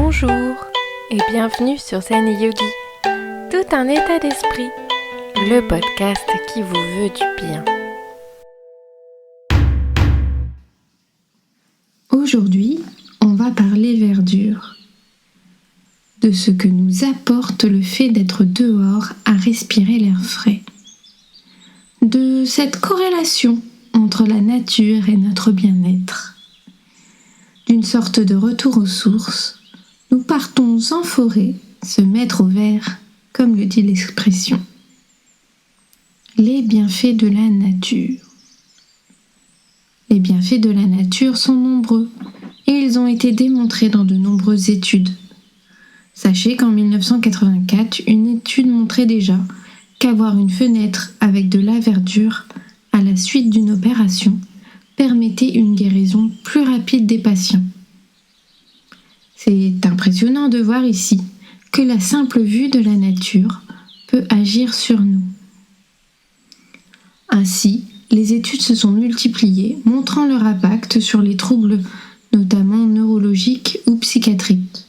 Bonjour et bienvenue sur Zen Yogi, tout un état d'esprit, le podcast qui vous veut du bien. Aujourd'hui, on va parler verdure, de ce que nous apporte le fait d'être dehors à respirer l'air frais, de cette corrélation entre la nature et notre bien-être, d'une sorte de retour aux sources. Nous partons en forêt, se mettre au vert, comme le dit l'expression. Les bienfaits de la nature. Les bienfaits de la nature sont nombreux et ils ont été démontrés dans de nombreuses études. Sachez qu'en 1984, une étude montrait déjà qu'avoir une fenêtre avec de la verdure à la suite d'une opération permettait une guérison plus rapide des patients. C'est impressionnant de voir ici que la simple vue de la nature peut agir sur nous. Ainsi, les études se sont multipliées, montrant leur impact sur les troubles, notamment neurologiques ou psychiatriques.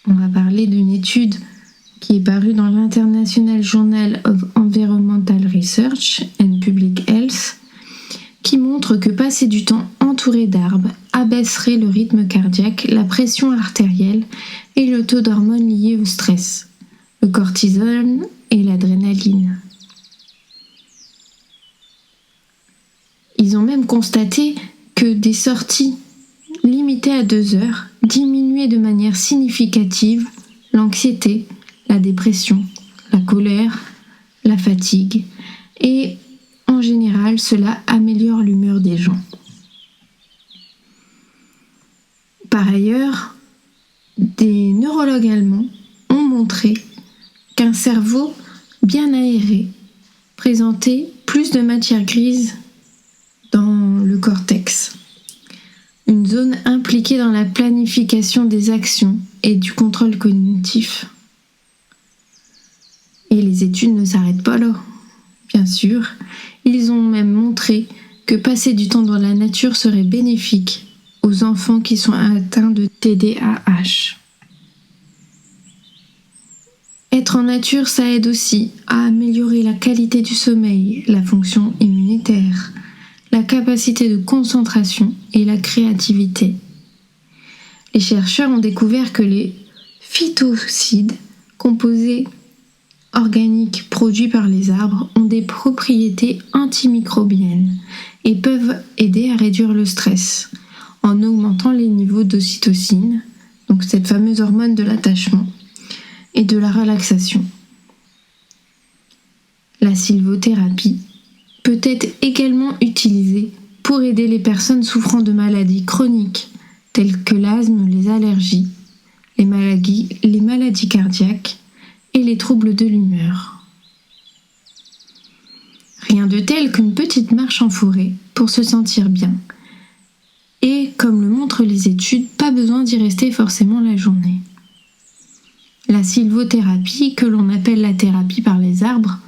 On va parler d'une étude qui est parue dans l'International Journal of Environmental Research and Public Health, qui montre que passer du temps entouré d'arbres abaisserait le rythme cardiaque, la pression artérielle et le taux d'hormones liés au stress, le cortisol et l'adrénaline. Ils ont même constaté que des sorties limitées à 2 heures diminuaient de manière significative l'anxiété, la dépression, la colère, la fatigue et en général, cela améliore l'humeur des gens. Par ailleurs, des neurologues allemands ont montré qu'un cerveau bien aéré présentait plus de matière grise dans le cortex, une zone impliquée dans la planification des actions et du contrôle cognitif. Et les études ne s'arrêtent pas là. Bien sûr, ils ont même montré que passer du temps dans la nature serait bénéfique aux enfants qui sont atteints de TDAH. Être en nature, ça aide aussi à améliorer la qualité du sommeil, la fonction immunitaire, la capacité de concentration et la créativité. Les chercheurs ont découvert que les phytocides, composés organiques produits par les arbres, ont des propriétés antimicrobiennes et peuvent aider à réduire le stress en augmentant les niveaux d'ocytocine, donc cette fameuse hormone de l'attachement, et de la relaxation. La sylvothérapie peut être également utilisée pour aider les personnes souffrant de maladies chroniques telles que l'asthme, les allergies, les maladies cardiaques et les troubles de l'humeur. Rien de tel qu'une petite marche en forêt pour se sentir bien. Et comme le montrent les études, pas besoin d'y rester forcément la journée. La sylvothérapie, que l'on appelle la thérapie par les arbres,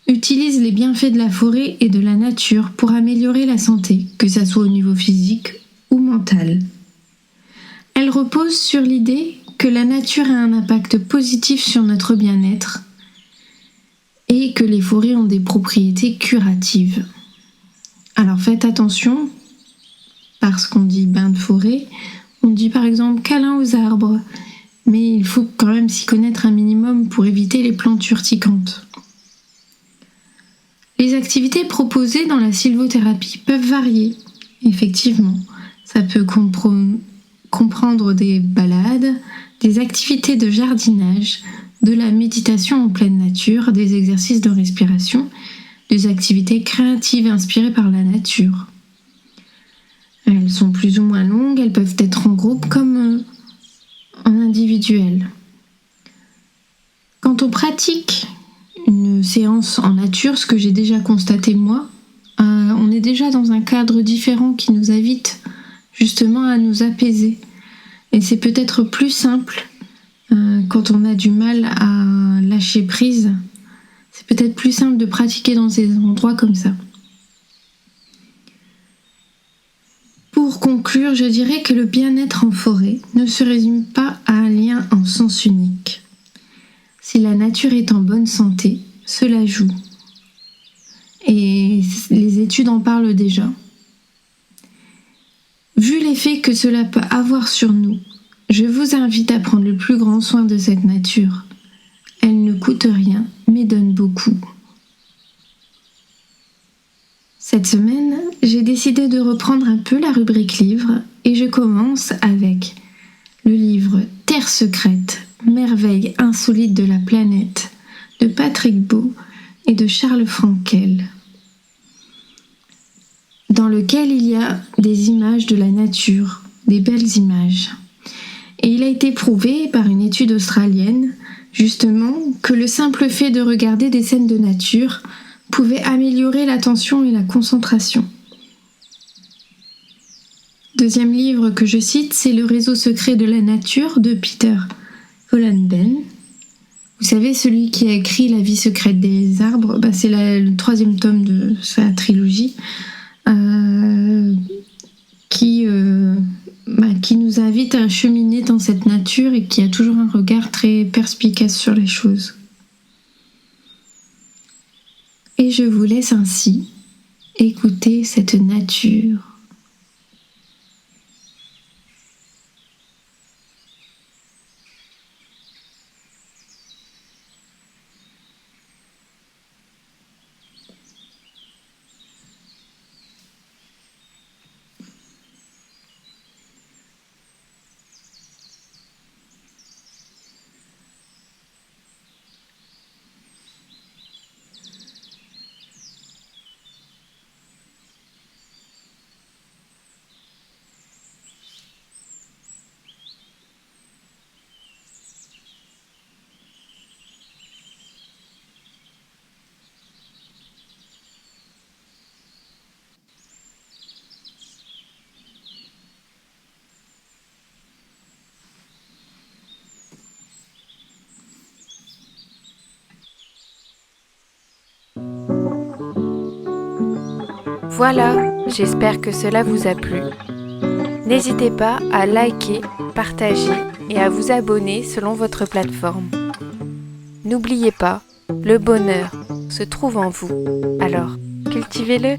utilise les bienfaits de la forêt et de la nature pour améliorer la santé, que ce soit au niveau physique ou mental. Elle repose sur l'idée que la nature a un impact positif sur notre bien-être et que les forêts ont des propriétés curatives. Alors faites attention, parce qu'on dit bain de forêt, on dit par exemple câlin aux arbres, mais il faut quand même s'y connaître un minimum pour éviter les plantes urticantes. Les activités proposées dans la sylvothérapie peuvent varier, effectivement. Ça peut comprendre des balades, des activités de jardinage, de la méditation en pleine nature, des exercices de respiration, des activités créatives inspirées par la nature. Elles sont plus ou moins longues, elles peuvent être en groupe comme en individuel. Quand on pratique une séance en nature, ce que j'ai déjà constaté moi, on est déjà dans un cadre différent qui nous invite justement à nous apaiser. Et c'est peut-être plus simple quand on a du mal à lâcher prise. C'est peut-être plus simple de pratiquer dans ces endroits comme ça. Pour conclure, je dirais que le bien-être en forêt ne se résume pas à un lien en sens unique. Si la nature est en bonne santé, cela joue. Et les études en parlent déjà. Vu l'effet que cela peut avoir sur nous, je vous invite à prendre le plus grand soin de cette nature. Elle ne coûte rien, mais donne beaucoup. Cette semaine, j'ai décidé de reprendre un peu la rubrique livre et je commence avec le livre Terre secrète, merveille insolite de la planète de Patrick Beau et de Charles Frankel, dans lequel il y a des images de la nature, des belles images. Et il a été prouvé par une étude australienne, justement, que le simple fait de regarder des scènes de nature pouvait améliorer l'attention et la concentration. Deuxième livre que je cite, c'est Le réseau secret de la nature de Peter Wohlleben. Vous savez, celui qui a écrit La vie secrète des arbres, c'est le 3e tome de sa trilogie, qui nous invite à cheminer dans cette nature et qui a toujours un regard très perspicace sur les choses. Et je vous laisse ainsi écouter cette nature. Voilà, j'espère que cela vous a plu. N'hésitez pas à liker, partager et à vous abonner selon votre plateforme. N'oubliez pas, le bonheur se trouve en vous, alors cultivez-le.